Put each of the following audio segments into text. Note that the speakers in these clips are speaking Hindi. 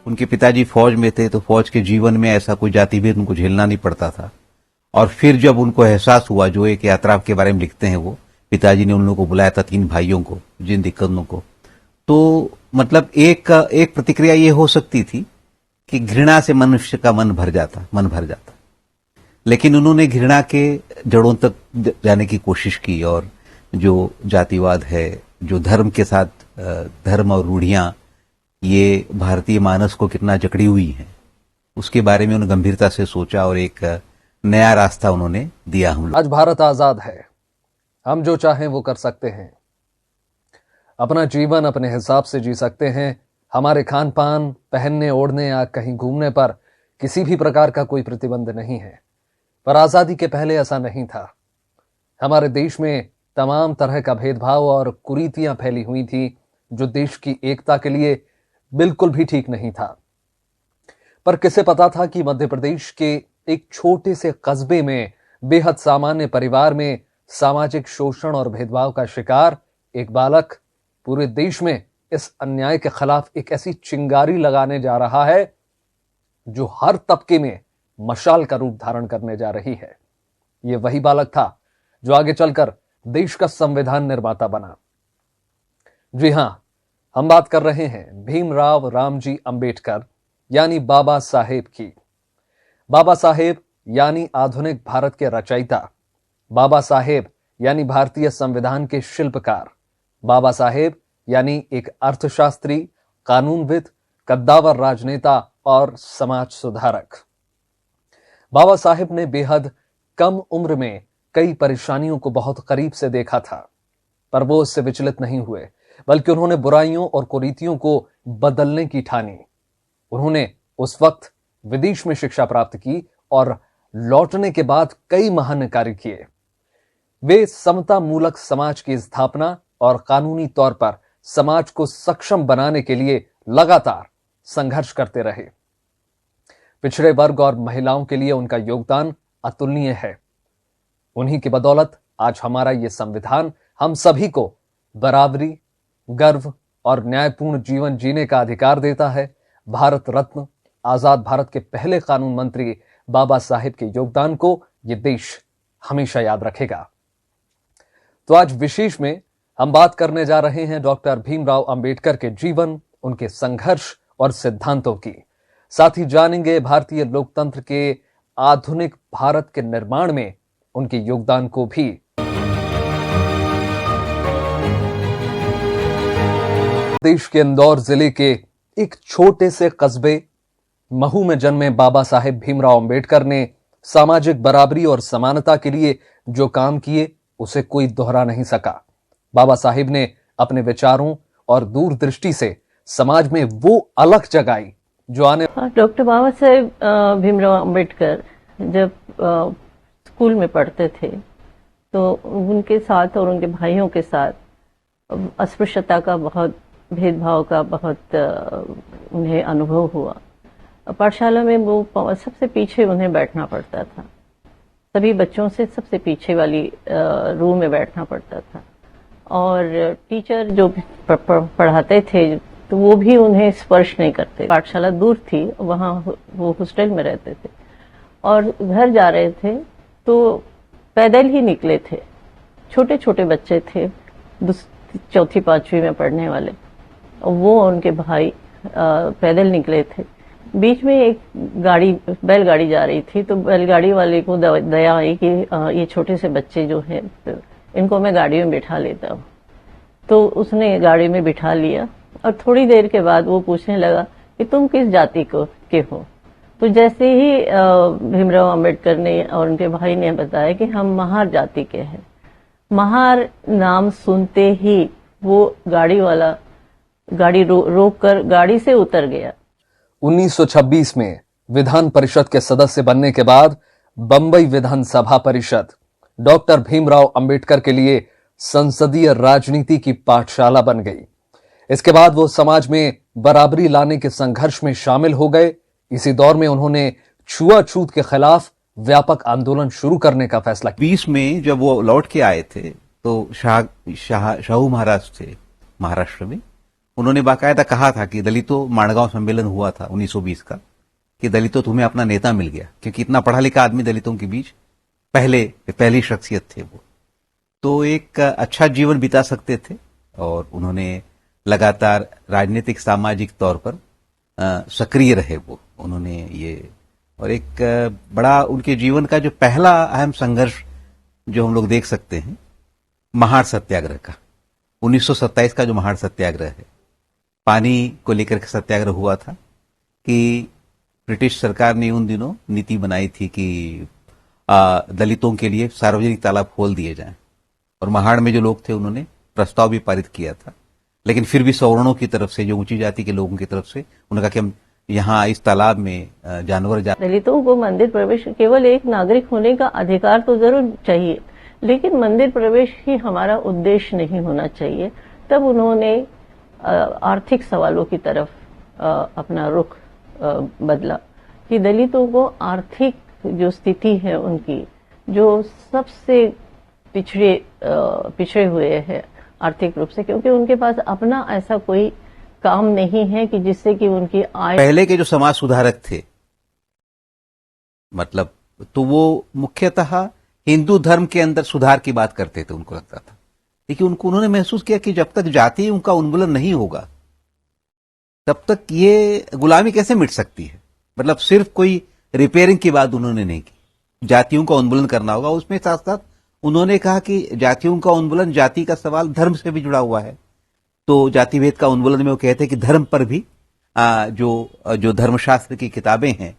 उनके पिताजी फौज में थे, तो फौज के जीवन में ऐसा कोई जातिभेद उनको झेलना नहीं पड़ता था। और फिर जब उनको एहसास हुआ, जो एक यात्रा के बारे में लिखते हैं, वो पिताजी ने उन लोगों को बुलाया था, 3 भाइयों को, जिन दिक्कतों को, तो मतलब एक प्रतिक्रिया ये हो सकती थी कि घृणा से मनुष्य का मन भर जाता। लेकिन उन्होंने घृणा के जड़ों तक जाने की कोशिश की, और जो जातिवाद है, जो धर्म के साथ धर्म और रूढ़ियां ये भारतीय मानस को कितना जकड़ी हुई हैं, उसके बारे में उन्होंने गंभीरता से सोचा और एक नया रास्ता उन्होंने दिया हम लोग। आज भारत आजाद है, हम जो चाहें वो कर सकते हैं, अपना जीवन अपने हिसाब से जी सकते हैं। हमारे खान पान, पहनने ओढ़ने या कहीं घूमने पर किसी भी प्रकार का कोई प्रतिबंध नहीं है। पर आजादी के पहले ऐसा नहीं था। हमारे देश में तमाम तरह का भेदभाव और कुरीतियां फैली हुई थी, जो देश की एकता के लिए बिल्कुल भी ठीक नहीं था। पर किसे पता था कि मध्य प्रदेश के एक छोटे से कस्बे में, बेहद सामान्य परिवार में सामाजिक शोषण और भेदभाव का शिकार एक बालक पूरे देश में इस अन्याय के खिलाफ एक ऐसी चिंगारी लगाने जा रहा है जो हर तबके में मशाल का रूप धारण करने जा रही है। यह वही बालक था जो आगे चलकर देश का संविधान निर्माता बना। जी हां, हम बात कर रहे हैं भीमराव रामजी अंबेडकर यानी बाबा साहेब की। बाबा साहेब यानी आधुनिक भारत के रचयिता, बाबा साहेब यानी भारतीय संविधान के शिल्पकार, बाबा साहेब यानी एक अर्थशास्त्री, कानूनविद, कद्दावर राजनेता और समाज सुधारक। बाबा साहेब ने बेहद कम उम्र में कई परेशानियों को बहुत करीब से देखा था, पर वो उससे विचलित नहीं हुए, बल्कि उन्होंने बुराइयों और कुरीतियों को बदलने की ठानी। उन्होंने उस वक्त विदेश में शिक्षा प्राप्त की और लौटने के बाद कई महान कार्य किए। वे समता मूलक समाज की स्थापना और कानूनी तौर पर समाज को सक्षम बनाने के लिए लगातार संघर्ष करते रहे। पिछड़े वर्ग और महिलाओं के लिए उनका योगदान अतुलनीय है। उन्हीं की बदौलत आज हमारा ये संविधान हम सभी को बराबरी, गर्व और न्यायपूर्ण जीवन जीने का अधिकार देता है। भारत रत्न, आजाद भारत के पहले कानून मंत्री बाबा साहेब के योगदान को ये देश हमेशा याद रखेगा। तो आज विशेष में हम बात करने जा रहे हैं डॉक्टर भीमराव अंबेडकर के जीवन, उनके संघर्ष और सिद्धांतों की। साथ ही जानेंगे भारतीय लोकतंत्र के आधुनिक भारत के निर्माण में उनके योगदान को भी। देश के इंदौर जिले के एक छोटे से कस्बे महू में जन्मे बाबा साहेब भीमराव अंबेडकर ने सामाजिक बराबरी और समानता के लिए जो काम किए उसे कोई दोहरा नहीं सका। बाबा साहेब ने अपने विचारों और दूरदृष्टि से समाज में वो अलग जगाई जो आने। डॉक्टर बाबा साहेब भीमराव अंबेडकर जब स्कूल में पढ़ते थे तो उनके साथ और उनके भाइयों के साथ अस्पृश्यता का बहुत, भेदभाव का बहुत उन्हें अनुभव हुआ। पाठशाला में वो सबसे पीछे उन्हें बैठना पड़ता था, सभी बच्चों से सबसे पीछे वाली रो में बैठना पड़ता था। और टीचर जो पढ़ाते थे तो वो भी उन्हें स्पर्श नहीं करते। पाठशाला दूर थी, वहाँ वो हॉस्टल में रहते थे और घर जा रहे थे तो पैदल ही निकले थे। छोटे छोटे बच्चे थे, 4वीं 5वीं में पढ़ने वाले, और वो उनके भाई पैदल निकले थे। बीच में एक गाड़ी, बैलगाड़ी जा रही थी, तो बैलगाड़ी वाले को दया आई कि ये छोटे से बच्चे जो हैं इनको मैं गाड़ी में बिठा लेता हूँ। तो उसने गाड़ी में बिठा लिया और थोड़ी देर के बाद वो पूछने लगा कि तुम किस जाति के हो। तो जैसे ही भीमराव अंबेडकर ने और उनके भाई ने बताया कि हम महार जाति के हैं। महार नाम सुनते ही वो गाड़ी वाला गाड़ी रोक कर गाड़ी से उतर गया। 1926 में विधान परिषद के सदस्य बनने के बाद बंबई विधानसभा परिषद डॉक्टर भीमराव अंबेडकर के लिए संसदीय राजनीति की पाठशाला बन गई। इसके बाद वो समाज में बराबरी लाने के संघर्ष में शामिल हो गए। इसी दौर में उन्होंने छुआछूत के खिलाफ व्यापक आंदोलन शुरू करने का फैसला किया। 20 में जब वो लौट के आए थे तो शाहू महाराज थे महाराष्ट्र में, उन्होंने बाकायदा कहा था कि दलितों, माणगांव सम्मेलन हुआ था 1920 का, कि दलितों तुम्हें अपना नेता मिल गया, क्योंकि इतना पढ़ा लिखा आदमी दलितों के बीच पहली शख्सियत थे वो। तो एक अच्छा जीवन बिता सकते थे और उन्होंने लगातार राजनीतिक सामाजिक तौर पर सक्रिय रहे वो। उन्होंने ये, और एक बड़ा उनके जीवन का जो पहला अहम संघर्ष जो हम लोग देख सकते हैं, महाड़ सत्याग्रह का, 1927 का जो महाड़ सत्याग्रह है, पानी को लेकर के सत्याग्रह हुआ था कि ब्रिटिश सरकार ने उन दिनों नीति बनाई थी कि दलितों के लिए सार्वजनिक तालाब खोल दिए जाएं, और महाड़ में जो लोग थे उन्होंने प्रस्ताव भी पारित किया था। लेकिन फिर भी सवर्णों की तरफ से, जो ऊंची जाति के लोगों की तरफ से, उन्होंने कहा कि हम यहाँ इस तालाब में जानवर दलितों को मंदिर प्रवेश, केवल एक नागरिक होने का अधिकार तो जरूर चाहिए, लेकिन मंदिर प्रवेश ही हमारा उद्देश्य नहीं होना चाहिए। तब उन्होंने आर्थिक सवालों की तरफ अपना रुख बदला कि दलितों को आर्थिक जो स्थिति है उनकी, जो सबसे पिछड़े हुए हैं आर्थिक रूप से, क्योंकि उनके पास अपना ऐसा कोई काम नहीं है कि जिससे कि उनकी आय। पहले के जो समाज सुधारक थे, मतलब, तो वो मुख्यतः हिंदू धर्म के अंदर सुधार की बात करते थे, उनको लगता था। लेकिन उन्होंने महसूस किया कि जब तक जाति उनका उन्मूलन नहीं होगा तब तक ये गुलामी कैसे मिट सकती है। मतलब सिर्फ कोई रिपेयरिंग की बात उन्होंने नहीं की, जातियों का उन्मूलन करना होगा। उसमें साथ साथ उन्होंने कहा कि जातियों का उन्मूलन, जाति का सवाल धर्म से भी जुड़ा हुआ है। तो जाति भेद का उन्मूलन में वो कहते हैं कि धर्म पर भी जो धर्मशास्त्र की किताबें हैं,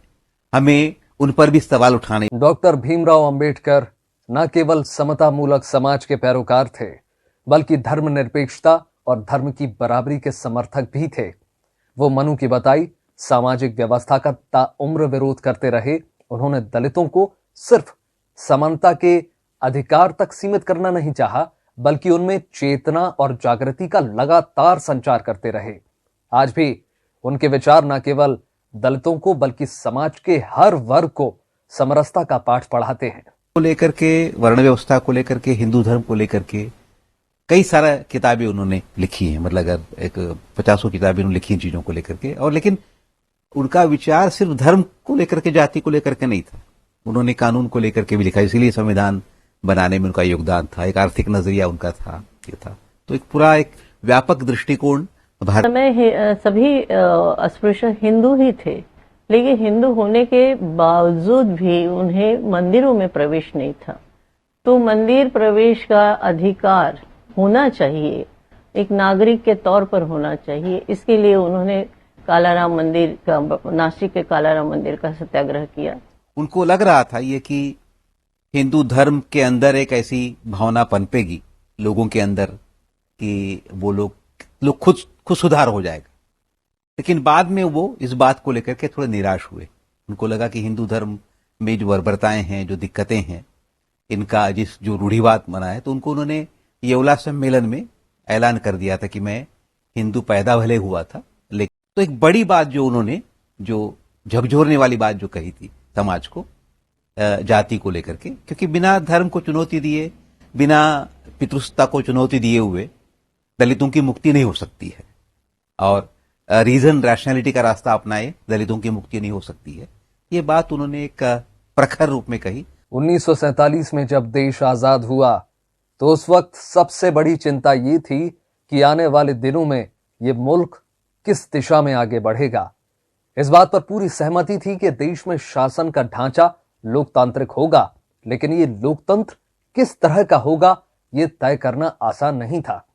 हमें उन पर भी सवाल उठाने। डॉक्टर भीमराव अंबेडकर न केवल समता मूलक समाज के पैरोकार थे, बल्कि धर्मनिरपेक्षता और धर्म की बराबरी के समर्थक भी थे। वो मनु की बताई सामाजिक व्यवस्था का ताउम्र विरोध करते रहे। उन्होंने दलितों को सिर्फ समानता के अधिकार तक सीमित करना नहीं चाहा, बल्कि उनमें चेतना और जागृति का लगातार संचार करते रहे। आज भी उनके विचार न केवल दलितों को बल्कि समाज के हर वर्ग को समरसता का पाठ पढ़ाते हैं। को लेकर के, वर्ण व्यवस्था को लेकर के, हिंदू धर्म को लेकर के कई सारा किताबें उन्होंने लिखी हैं। मतलब अगर एक 50 किताबें उन्होंने लिखी चीजों को लेकर के, और लेकिन उनका विचार सिर्फ धर्म को लेकर के, जाति को लेकर के नहीं था। उन्होंने कानून को लेकर के भी लिखा, इसीलिए संविधान बनाने में उनका योगदान था। एक आर्थिक नजरिया उनका था, ये था। तो एक पूरा एक व्यापक दृष्टिकोण भारत में सभी अस्पृश्य हिंदू ही थे, लेकिन हिंदू होने के बावजूद भी उन्हें मंदिरों में प्रवेश नहीं था। तो मंदिर प्रवेश का अधिकार होना चाहिए, एक नागरिक के तौर पर होना चाहिए। इसके लिए उन्होंने कालाराम मंदिर का, नासिक के कालाराम मंदिर का सत्याग्रह किया। उनको लग रहा था ये कि हिंदू धर्म के अंदर एक ऐसी भावना पनपेगी लोगों के अंदर कि वो लोग खुद सुधार हो जाएगा। लेकिन बाद में वो इस बात को लेकर के थोड़े निराश हुए। उनको लगा कि हिंदू धर्म में जो बर्बरताएं हैं, जो दिक्कतें हैं, इनका जो रूढ़िवाद बना है, तो उन्होंने येवला सम्मेलन में ऐलान कर दिया था कि मैं हिंदू पैदा भले हुआ था, लेकिन तो एक बड़ी बात जो उन्होंने, जो झकझोरने वाली बात जो कही थी समाज को, जाति को लेकर के, क्योंकि बिना धर्म को चुनौती दिए, बिना पितृसत्ता को चुनौती दिए हुए दलितों की मुक्ति नहीं हो सकती है। और रीजन, रैशनैलिटी का रास्ता अपनाए दलितों की मुक्ति नहीं हो सकती है। ये बात उन्होंने एक प्रखर रूप में कही। 1947 में जब देश आजाद हुआ तो उस वक्त सबसे बड़ी चिंता ये थी कि आने वाले दिनों में ये मुल्क किस दिशा में आगे बढ़ेगा। इस बात पर पूरी सहमति थी कि देश में शासन का ढांचा लोकतांत्रिक होगा, लेकिन ये लोकतंत्र किस तरह का होगा ये तय करना आसान नहीं था।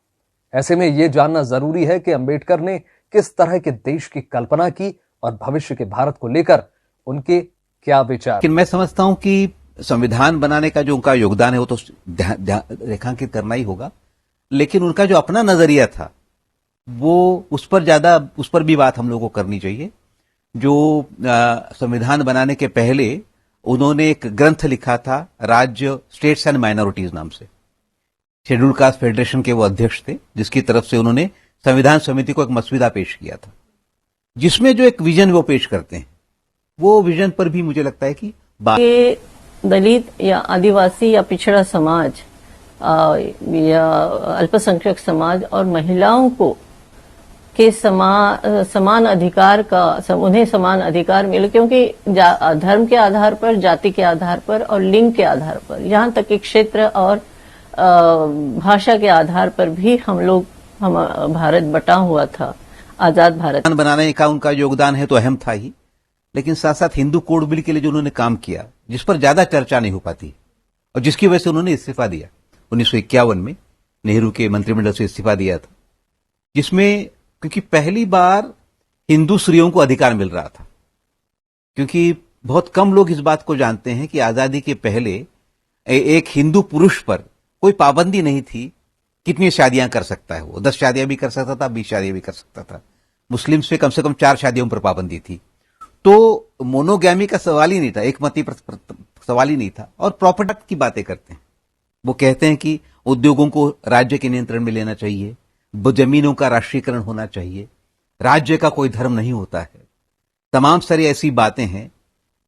ऐसे में यह जानना जरूरी है कि अंबेडकर ने किस तरह के देश की कल्पना की और भविष्य के भारत को लेकर उनके क्या विचार। लेकिन मैं समझता हूं कि संविधान बनाने का जो उनका योगदान है वो तो रेखांकित करना ही होगा, लेकिन उनका जो अपना नजरिया था वो उस पर भी बात हम लोगों को करनी चाहिए। जो संविधान बनाने के पहले उन्होंने एक ग्रंथ लिखा था, राज्य, स्टेट्स एंड माइनॉरिटीज नाम से। शेड्यूल कास्ट फेडरेशन के वो अध्यक्ष थे, जिसकी तरफ से उन्होंने संविधान समिति को एक मसविदा पेश किया था, जिसमें जो एक विजन वो पेश करते हैं, वो विजन पर भी मुझे लगता है कि दलित या आदिवासी या पिछड़ा समाज या अल्पसंख्यक समाज और महिलाओं को के समान अधिकार का उन्हें समान अधिकार मिले, क्योंकि धर्म के आधार पर, जाति के आधार पर और लिंग के आधार पर, यहाँ तक कि क्षेत्र और भाषा के आधार पर भी हम भारत बटा हुआ था, आजाद भारत बनाने का उनका योगदान है तो अहम था ही, लेकिन साथ साथ हिंदू कोड बिल के लिए जो उन्होंने काम किया, जिस पर ज्यादा चर्चा नहीं हो पाती और जिसकी वजह से उन्होंने इस्तीफा दिया 1951 में, नेहरू के मंत्रिमंडल से इस्तीफा दिया था, जिसमें क्योंकि पहली बार हिंदू स्त्रियों को अधिकार मिल रहा था। क्योंकि बहुत कम लोग इस बात को जानते हैं कि आजादी के पहले एक हिंदू पुरुष पर कोई पाबंदी नहीं थी कितनी शादियां कर सकता है। वो 10 शादियां भी कर सकता था, 20 शादियां भी कर सकता था। मुस्लिम से कम 4 शादियों पर पाबंदी थी। तो मोनोगैमी का सवाल ही नहीं था, एकमती सवाल ही नहीं था। और प्रॉपर्टी की बातें करते हैं, वो कहते हैं कि उद्योगों को राज्य के नियंत्रण में लेना चाहिए, जमीनों का राष्ट्रीयकरण होना चाहिए, राज्य का कोई धर्म नहीं होता है। तमाम सारी ऐसी बातें हैं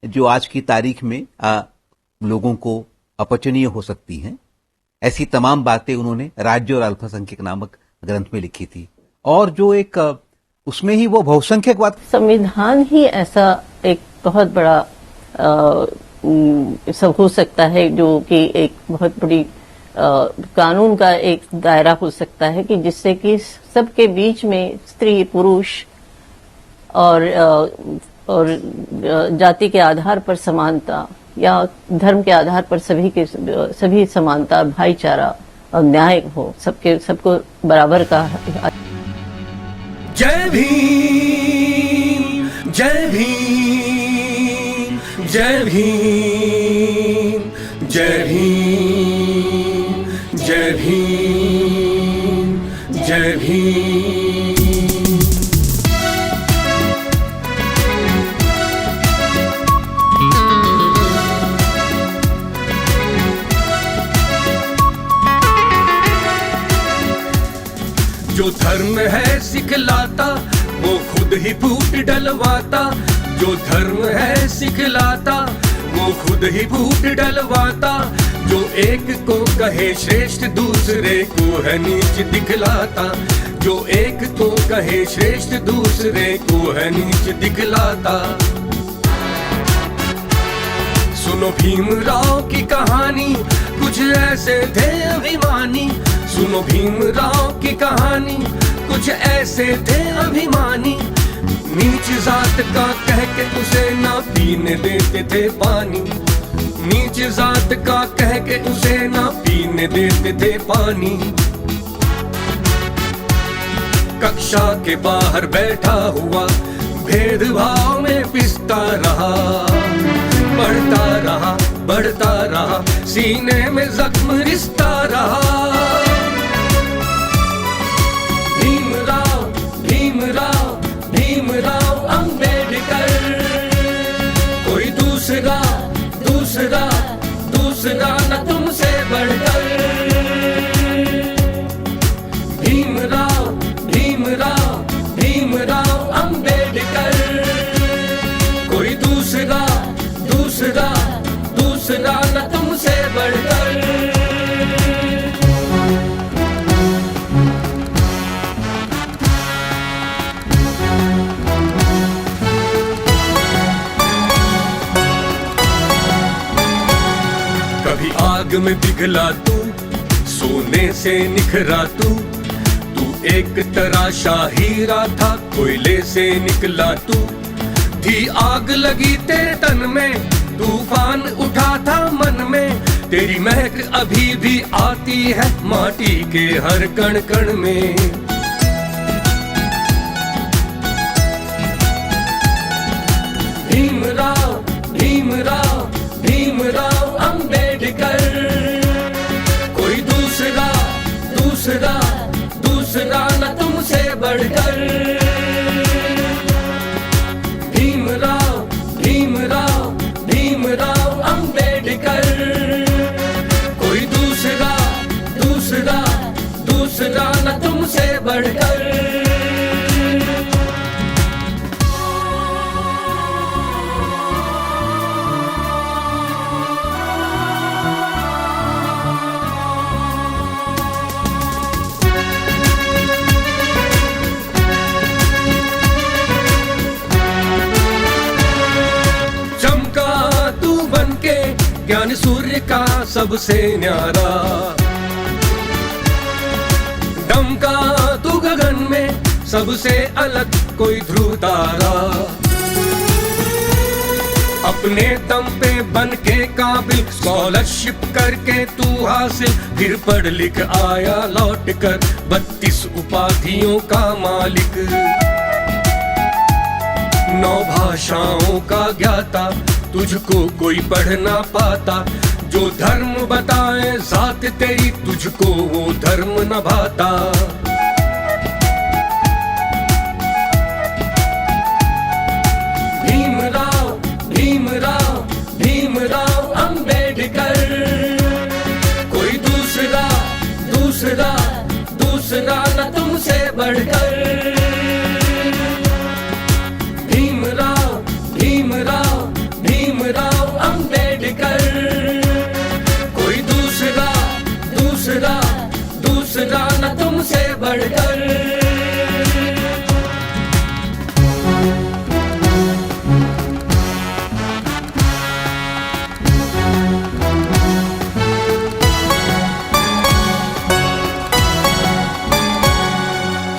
जो आज की तारीख में लोगों को अपचनीय हो सकती हैं। ऐसी तमाम बातें उन्होंने राज्य और अल्पसंख्यक नामक ग्रंथ में लिखी थी। और जो एक उसमें ही वो बहुसंख्यकवाद, संविधान ही ऐसा एक बहुत बड़ा सब हो सकता है, जो कि एक बहुत बड़ी कानून का एक दायरा हो सकता है कि जिससे कि सबके बीच में स्त्री पुरुष और जाति के आधार पर समानता या धर्म के आधार पर सभी समानता, भाईचारा और न्याय हो, सबको बराबर का। जय भीम, जय भीम, जय भीम, जय भीम, जय भीम, जय भीम। जो धर्म है सिखलाता वो खुद ही फूट डलवाता, जो धर्म है सिखलाता वो खुद ही फूट डलवाता, जो एक को कहे श्रेष्ठ दूसरे को है नीच दिखलाता, जो एक को कहे श्रेष्ठ दूसरे को है नीच दिखलाता। सुनो भीमराव की कहानी, कुछ ऐसे थे अभिमानी, सुनो भीमराव की कहानी, कुछ ऐसे थे अभिमानी, नीच जात का कह के उसे ना पीने देते थे पानी, नीच जात का कह के उसे ना पीने देते थे पानी। कक्षा के बाहर बैठा हुआ भेदभाव में पिसता रहा, बढ़ता रहा, बढ़ता रहा, सीने में जख्म रिश्ता रहा। भीमराव, भीमराव, भीमराव अंबेडकर, कोई दूसरा, दूसरा, दूसरा न तुमसे बढ़कर। भीमराव, भीमराव, भीमराव अंबेडकर, कोई दूसरा, दूसरा, दूसरा न तुमसे बढ़कर। कभी आग में पिघला तू, सोने से निखरा तू एक तराशा हीरा था, कोयले से निकला तू, थी आग लगी तेरे तन में, तूफान उठा था मन में, तेरी महक अभी भी आती है माटी के हर कण कण में। भीमराव, भीमराव, भीमराव अंबेडकर, कोई दूसरा, दूसरा, दूसरा न तुमसे बढ़कर। भीमराव, भीमराव, भीमराव अंबेडकर, कोई दूसरा, दूसरा, दूसरा न तुमसे बढ़कर। ज्ञान सूर्य का सबसे न्यारा, दमका तू गगन में सबसे अलग कोई ध्रुव तारा। अपने दम पे बन के काबिल स्कॉलरशिप करके तू हासिल, फिर पढ़ लिख आया लौट कर 32 उपाधियों का मालिक। 9 भाषाओं का ज्ञाता, तुझको कोई पढ़ ना पाता। जो धर्म बताए जात तेरी, तुझको वो धर्म न भाता। भीमराव अंबेडकर, कोई दूसरा न तुमसे बढ़कर। भीमराव अंबेडकर, कोई दूसरा न तुमसे बढ़कर।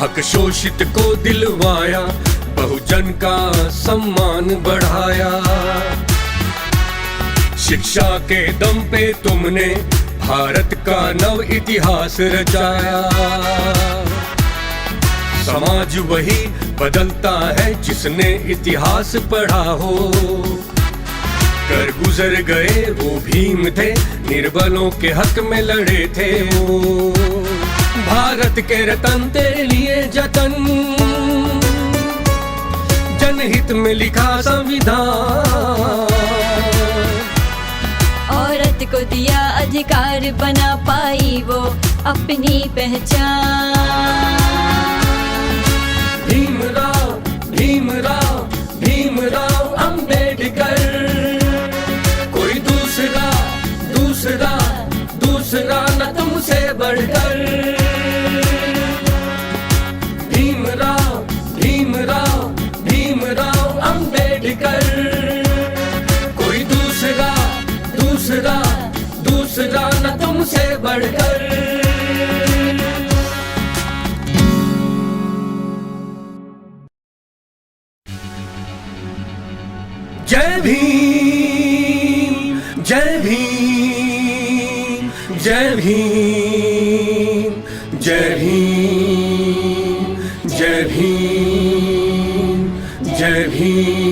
हक शोषित को दिलवाया, बहुजन का सम्मान बढ़ाया। शिक्षा के दम पे तुमने भारत का नव इतिहास रचाया। समाज वही बदलता है जिसने इतिहास पढ़ा हो। कर गुजर गए वो भीम थे, निर्बलों के हक में लड़े थे वो। भारत के रतन तेरे लिए जतन, जनहित में लिखा संविधान। औरत को दिया अधिकार, बना पाई वो अपनी पहचान। भीमराव अंबेडकर, कोई दूसरा न तुमसे बढ़कर। भीमराव अंबेडकर, कोई दूसरा न तुमसे बढ़कर। जय भीम, जय भीम, जय भीम, जय भीम, जय भीम, जय भीम।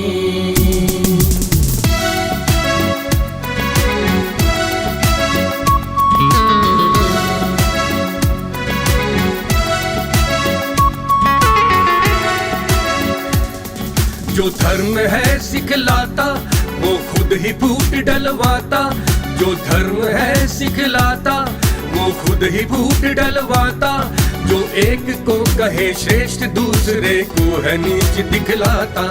जो धर्म है सिखलाता, वो खुद ही फूट डलवाता। जो धर्म है सिखलाता, वो खुद ही फूट डलवाता। जो एक को कहे श्रेष्ठ, दूसरे को है नीच दिखलाता।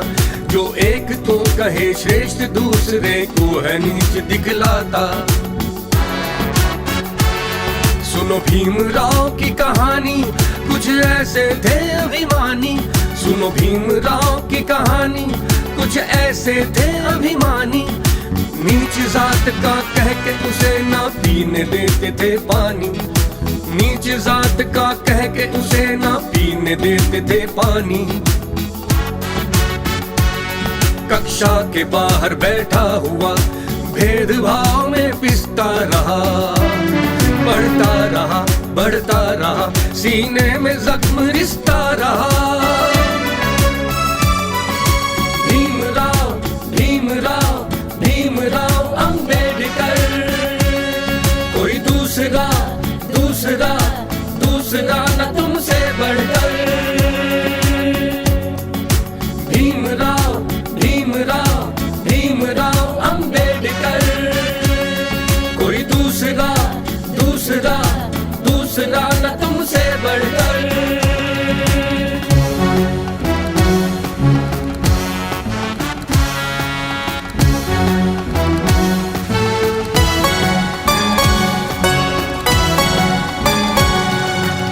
जो एक को कहे श्रेष्ठ, दूसरे को है नीच दिखलाता। सुनो भीमराव की कहानी, कुछ ऐसे थे अभिमानी। सुनो भीमराव की कहानी, कुछ ऐसे थे अभिमानी। नीच जात का कह के उसे ना पीने देते थे पानी। नीच जात का कह के उसे ना पीने देते थे पानी। कक्षा के बाहर बैठा हुआ भेदभाव में पिसता रहा। बढ़ता रहा, सीने में जख्म रिसता रहा। भीमराव अंबेडकर, कोई दूसरा न तुमसे बढ़कर। भीमराव अंबेडकर, कोई दूसरा न तुमसे बढ़कर।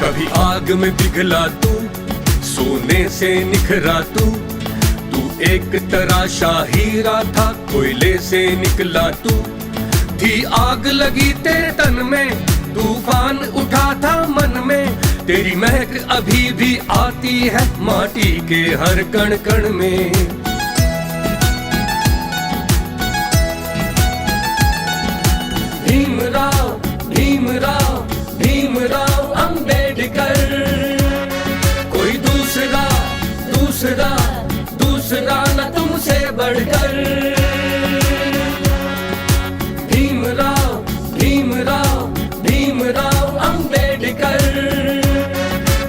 कभी आग में पिघला तू, सोने से निखरा तू। तू एक तराशा हीरा था, कोयले से निकला तू। थी आग लगी तेरे तन में, तूफान उठा था मन में, तेरी महक अभी भी आती है माटी के हर कण कण में। भीमराव भीमराव भीमराव अंबेडकर, कोई दूसरा दूसरा दूसरा न तुमसे बढ़कर। भीमराव भीमराव भीमराव अंबेडकर,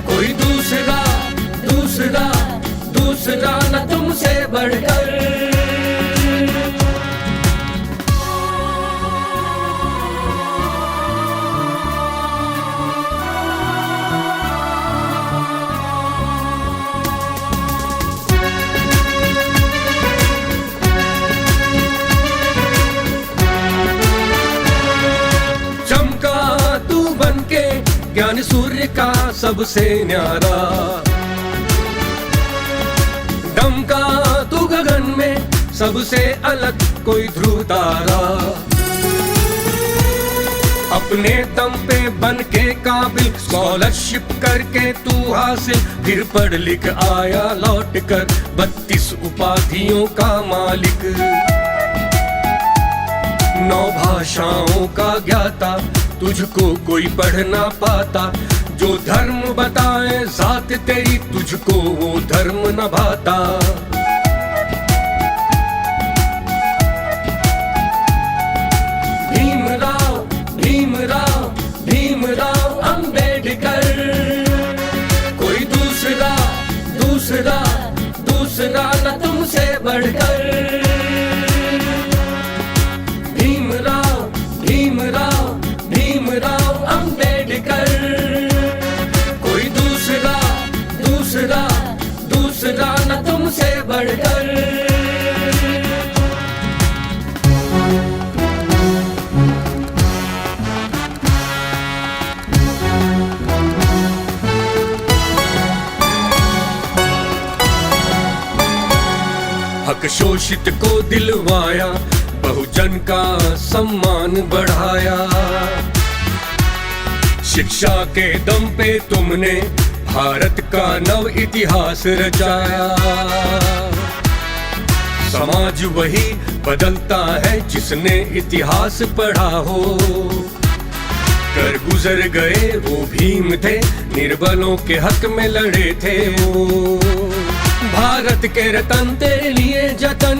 कोई दूसरा दूसरा दूसरा न तुमसे बढ़कर। ज्ञान सूर्य का सबसे न्यारा, दमका तू गगन में सबसे अलग कोई ध्रुव तारा। अपने दम पे बन के काबिल स्कॉलरशिप करके तू हासिल, फिर पढ़ लिख आया लौट कर 32 उपाधियों का मालिक। 9 भाषाओं का ज्ञाता, तुझको कोई पढ़ ना पाता, जो धर्म बताए जात तेरी तुझको वो धर्म न भाता। भीमराव भीमराव भीमराव अंबेडकर, कोई दूसरा दूसरा दूसरा न तुमसे बढ़कर। भीमराव भीमराव भीमराव अंबेडकर, कोई दूसरा दूसरा दूसरा न तुमसे बढ़कर। हक शोषित को दिलवाया, बहुजन का सम्मान बढ़ाया। शिक्षा के दम पे तुमने भारत का नव इतिहास रचाया। समाज वही बदलता है जिसने इतिहास पढ़ा हो। कर गुजर गए वो भीम थे, निर्बलों के हक में लड़े थे वो। भारत के रतन तेरे लिए जतन,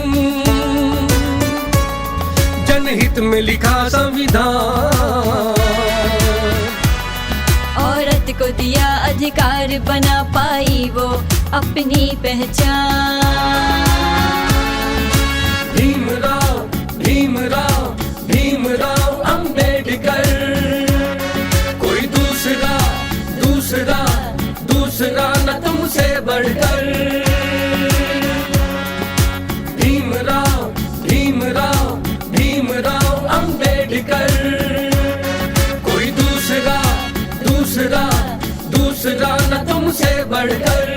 जनहित में लिखा संविधान। औरत को दिया अधिकार, बना पाई वो अपनी पहचान। भीमराव भीमराव भीमराव अंबेडकर, कोई दूसरा दूसरा दूसरा न तुमसे बढ़कर। भीमराव भीमराव भीमराव अंबेडकर, कोई दूसरा दूसरा दूसरा न तुमसे बढ़कर।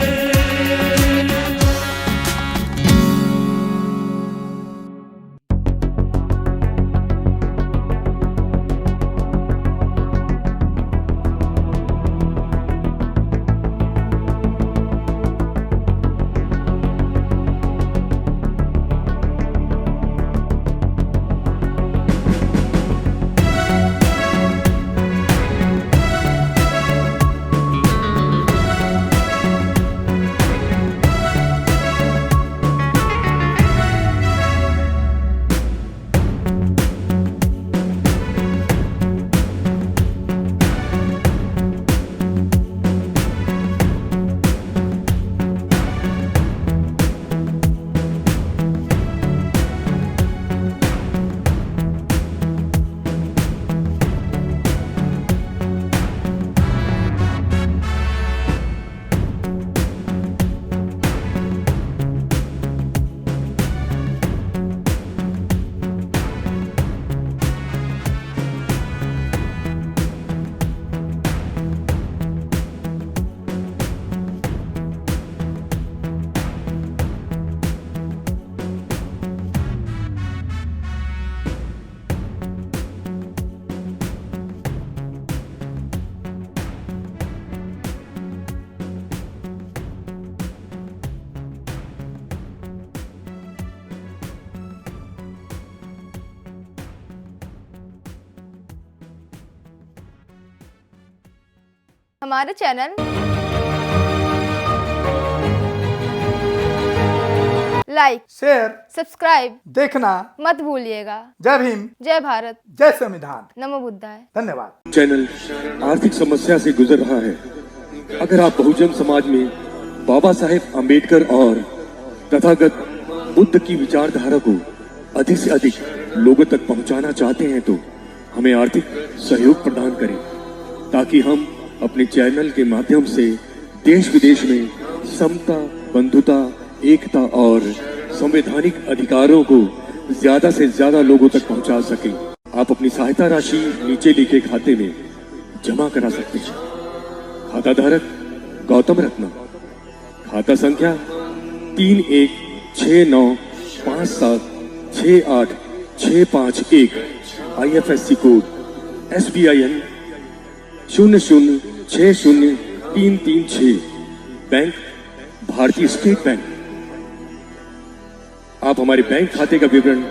हमारे चैनल लाइक, शेयर, सब्सक्राइब देखना मत भूलिएगा। जय भीम, जय भारत, जय संविधान, नमो बुद्धाय। धन्यवाद। चैनल आर्थिक समस्या से गुजर रहा है। अगर आप बहुजन समाज में बाबा साहेब अम्बेडकर और तथागत बुद्ध की विचारधारा को अधिक से अधिक लोगों तक पहुंचाना चाहते हैं तो हमें आर्थिक सहयोग प्रदान करें, ताकि हम अपने चैनल के माध्यम से देश विदेश में समता, बंधुता, एकता और संवैधानिक अधिकारों को ज्यादा से ज्यादा लोगों तक पहुंचा सकें। आप अपनी सहायता राशि नीचे लिखे खाते में जमा करा सकते हैं। खाता धारक गौतम रत्ना, खाता संख्या 316957686551, IFSC कोड SBIN 0060336, बैंक भारतीय स्टेट बैंक। आप हमारे बैंक खाते का विवरण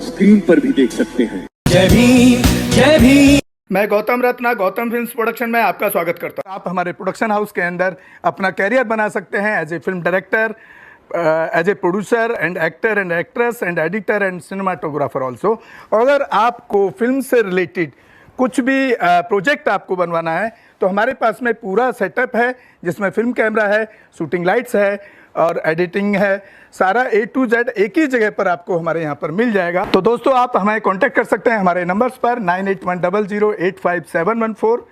स्क्रीन पर भी देख सकते हैं। जय भीम, जय भीम। मैं गौतम रत्ना, गौतम फिल्म्स प्रोडक्शन में आपका स्वागत करता हूं। आप हमारे प्रोडक्शन हाउस के अंदर अपना कैरियर बना सकते हैं as a film director, as a producer and actor and actress and editor and cinematographer also. अगर आपको फिल्म से रिलेटेड कुछ भी प्रोजेक्ट आपको बनवाना है तो हमारे पास में पूरा सेटअप है, जिसमें फिल्म कैमरा है, शूटिंग लाइट्स है और एडिटिंग है। सारा A to Z एक ही जगह पर आपको हमारे यहाँ पर मिल जाएगा। तो दोस्तों, आप हमें कांटेक्ट कर सकते हैं हमारे नंबर्स पर 9810085714